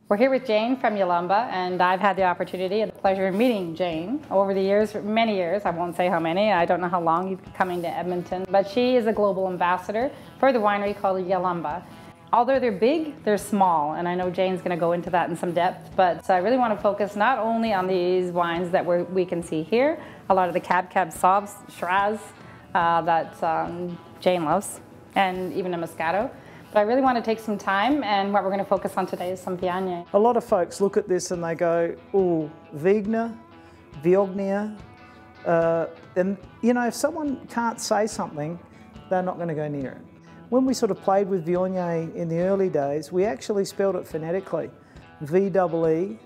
We're here with Jane from Yalumba, and I've had the opportunity and the pleasure of meeting Jane over the years, many years. I won't say how many. I don't know how long you've been coming to Edmonton, but she is a global ambassador for the winery called Yalumba. Although they're big, they're small, and I know Jane's going to go into that in some depth, but I really want to focus not only on these wines that we can see here, a lot of the Cab Sauv, Shiraz that Jane loves, and even a Moscato. But I really want to take some time, and what we're going to focus on today is some viognier. A lot of folks look at this and they go, oh, viognier. And you know, if someone can't say something, they're not going to go near it. When we sort of played with viognier in the early days, we actually spelled it phonetically, VEE-ON-YAY,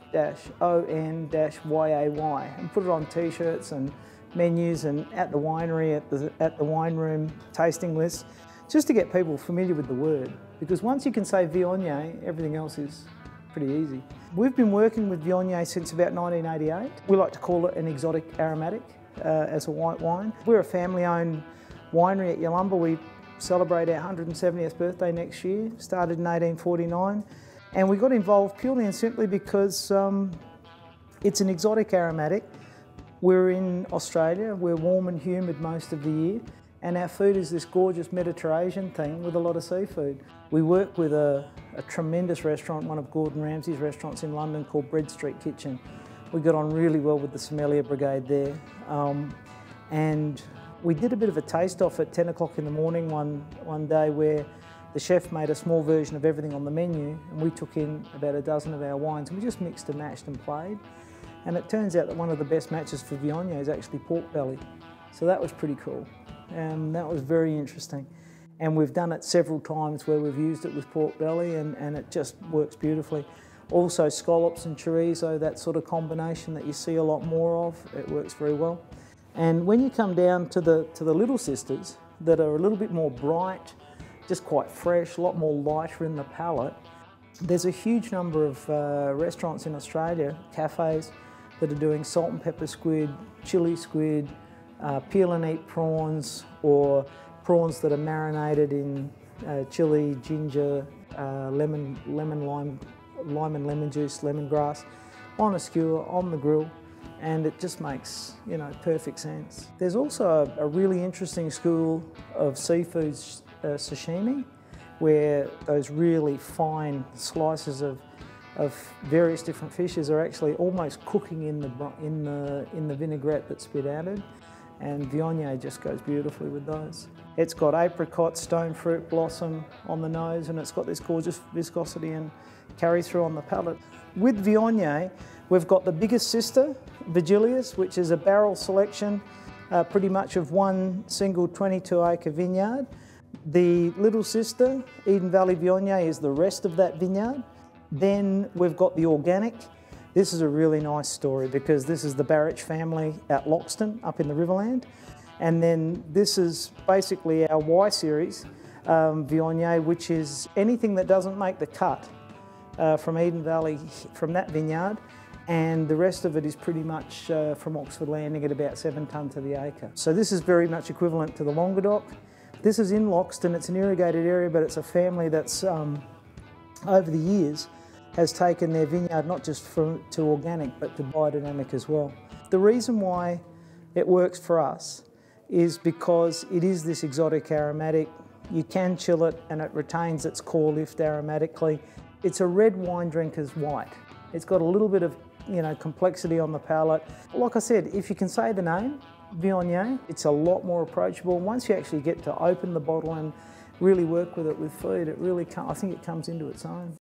and put it on t-shirts and menus and at the winery, at the wine room tasting lists, just to get people familiar with the word. Because once you can say viognier, everything else is pretty easy. We've been working with viognier since about 1988. We like to call it an exotic aromatic as a white wine. We're a family-owned winery at Yalumba. We celebrate our 170th birthday next year, started in 1849. And we got involved purely and simply because it's an exotic aromatic. We're in Australia, we're warm and humid most of the year, and our food is this gorgeous Mediterranean thing with a lot of seafood. We work with a tremendous restaurant, one of Gordon Ramsay's restaurants in London called Bread Street Kitchen. We got on really well with the sommelier brigade there. And we did a bit of a taste-off at 10 o'clock in the morning one day where the chef made a small version of everything on the menu, and we took in about a dozen of our wines and we just mixed and matched and played. And it turns out that one of the best matches for viognier is actually pork belly. So that was pretty cool. And that was very interesting. And we've done it several times where we've used it with pork belly and it just works beautifully. Also scallops and chorizo, that sort of combination that you see a lot more of, it works very well. And when you come down to the little sisters that are a little bit more bright, just quite fresh, a lot more lighter in the palate, there's a huge number of restaurants in Australia, cafes, that are doing salt and pepper squid, chili squid, peel and eat prawns, or prawns that are marinated in chili, ginger, lime and lemon juice, lemongrass, on a skewer, on the grill, and it just makes, you know, perfect sense. There's also a really interesting school of seafood sashimi, where those really fine slices of various different fishes are actually almost cooking in the vinaigrette that's been added, and viognier just goes beautifully with those. It's got apricot, stone fruit, blossom on the nose, and it's got this gorgeous viscosity and carry through on the palate. With viognier, we've got the biggest sister, Virgilius, which is a barrel selection, pretty much of one single 22-acre vineyard. The little sister, Eden Valley Viognier, is the rest of that vineyard. Then we've got the organic. This is a really nice story because this is the Barrich family at Loxton up in the Riverland. And then this is basically our Y series Viognier, which is anything that doesn't make the cut from Eden Valley, from that vineyard. And the rest of it is pretty much from Oxford Landing at about 7 tonnes to the acre. So this is very much equivalent to the Languedoc. This is in Loxton. It's an irrigated area, but it's a family that's over the years has taken their vineyard not just to organic but to biodynamic as well. The reason why it works for us is because it is this exotic aromatic. You can chill it and it retains its core lift aromatically. It's a red wine drinker's white. It's got a little bit of, you know, complexity on the palate. Like I said, if you can say the name, viognier, it's a lot more approachable. Once you actually get to open the bottle and really work with it with food, it really I think it comes into its own.